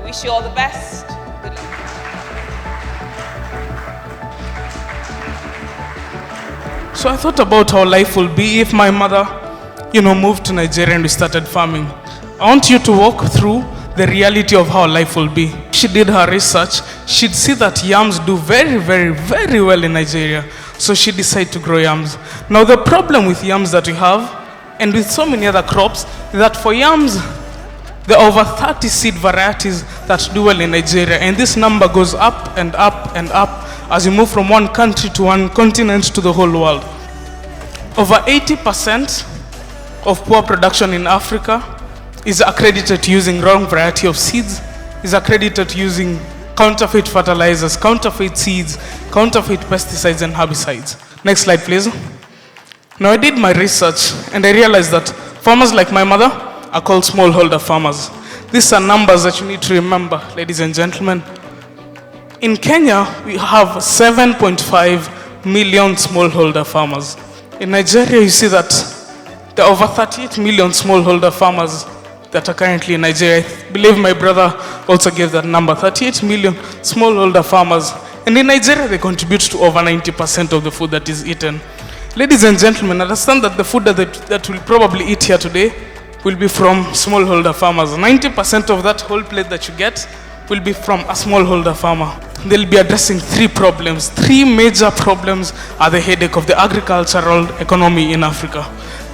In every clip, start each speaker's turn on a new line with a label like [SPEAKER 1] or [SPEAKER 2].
[SPEAKER 1] We wish you all the best. Good luck.
[SPEAKER 2] So I thought about how life will be if my mother, moved to Nigeria and we started farming. I want you to walk through the reality of how life will be. She did her research. She'd see that yams do very, very, very well in Nigeria. So she decided to grow yams. Now the problem with yams that we have, and with so many other crops, is that for yams, there are over 30 seed varieties that do well in Nigeria. And this number goes up and up and up as you move from one country to one continent to the whole world. Over 80% of poor production in Africa is accredited to using wrong variety of seeds, is accredited to using counterfeit fertilizers, counterfeit seeds, counterfeit pesticides and herbicides. Next slide, please. Now I did my research and I realized that farmers like my mother are called smallholder farmers. These are numbers that you need to remember, ladies and gentlemen. In Kenya, we have 7.5 million smallholder farmers. In Nigeria, you see that there are over 38 million smallholder farmers that are currently in Nigeria. I believe my brother also gave that number, 38 million smallholder farmers. And in Nigeria, they contribute to over 90% of the food that is eaten. Ladies and gentlemen, understand that the food that we'll probably eat here today will be from smallholder farmers. 90% of that whole plate that you get will be from a smallholder farmer. They'll be addressing three problems. Three major problems are the headache of the agricultural economy in Africa.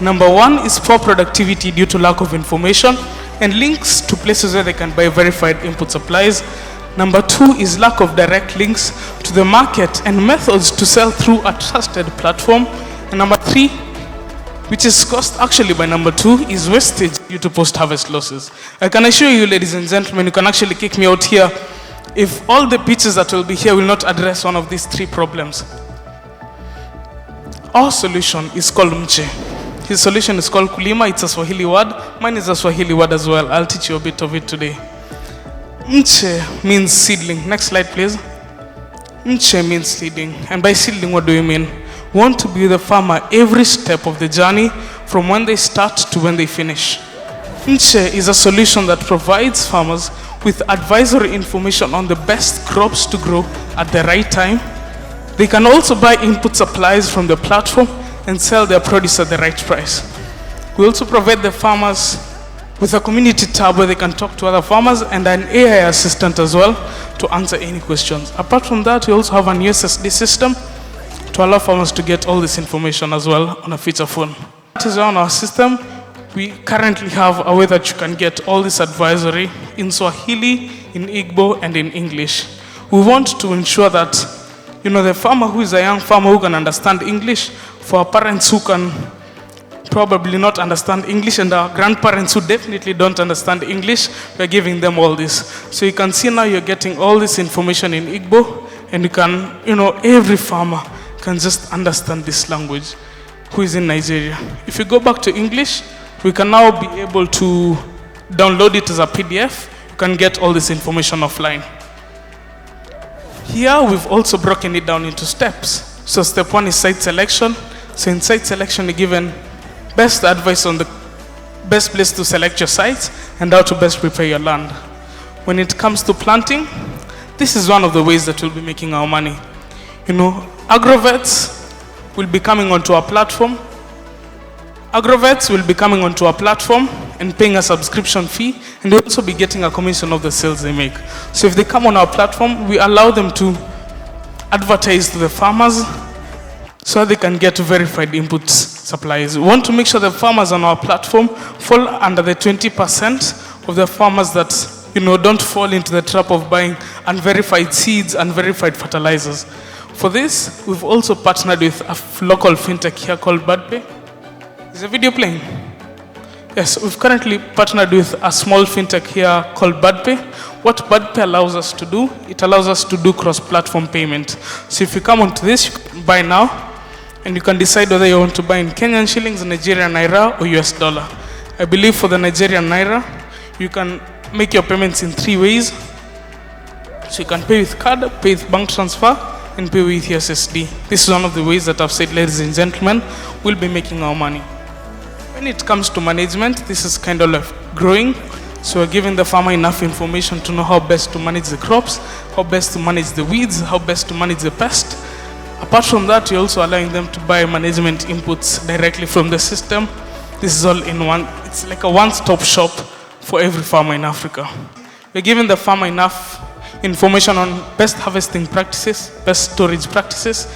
[SPEAKER 2] Number one is poor productivity due to lack of information and links to places where they can buy verified input supplies. Number two is lack of direct links to the market and methods to sell through a trusted platform. And number three, which is caused actually by number two, is wastage due to post-harvest losses. I can assure you, ladies and gentlemen, you can actually kick me out here if all the pitches that will be here will not address one of these three problems. Our solution is called MCHE. His solution is called Kulima. It's a Swahili word. Mine is a Swahili word as well. I'll teach you a bit of it today. MCHE means seedling. Next slide, please. MCHE means seedling. And by seedling, what do you mean? We want to be with the farmer every step of the journey from when they start to when they finish. MCHE is a solution that provides farmers with advisory information on the best crops to grow at the right time. They can also buy input supplies from the platform and sell their produce at the right price. We also provide the farmers with a community tab where they can talk to other farmers and an AI assistant as well to answer any questions. Apart from that, we also have an USSD system to allow farmers to get all this information as well on a feature phone. That is on our system. We currently have a way that you can get all this advisory in Swahili, in Igbo, and in English. We want to ensure that, the farmer who is a young farmer who can understand English, for our parents who can probably not understand English, and our grandparents who definitely don't understand English, we're giving them all this. So you can see now you're getting all this information in Igbo, and you can, every farmer can just understand this language who is in Nigeria. If you go back to English, we can now be able to download it as a PDF. You can get all this information offline. Here we've also broken it down into steps. So step one is site selection. So in site selection, you're given best advice on the best place to select your sites and how to best prepare your land. When it comes to planting, this is one of the ways that we'll be making our money. Agrovets will be coming onto our platform. Agrovets will be coming onto our platform and paying a subscription fee, and they'll also be getting a commission of the sales they make. So if they come on our platform, we allow them to advertise to the farmers so they can get verified input supplies. We want to make sure the farmers on our platform fall under the 20% of the farmers that don't fall into the trap of buying unverified seeds, unverified fertilizers. For this, we've also partnered with a local fintech here called BudPay. Is the video playing? Yes, we've currently partnered with a small fintech here called BudPay. What BudPay allows us to do, it allows us to do cross-platform payment. So if you come onto this, you can buy now, and you can decide whether you want to buy in Kenyan shillings, Nigerian naira, or US dollar. I believe for the Nigerian naira, you can make your payments in three ways. So you can pay with card, pay with bank transfer, and pay with USSD. This is one of the ways that I've said, ladies and gentlemen, we'll be making our money. When it comes to management, this is kind of like growing. So we're giving the farmer enough information to know how best to manage the crops, how best to manage the weeds, how best to manage the pest. Apart from that, you're also allowing them to buy management inputs directly from the system. This is all in one, it's like a one-stop shop for every farmer in Africa. We're giving the farmer enough information on best harvesting practices, best storage practices,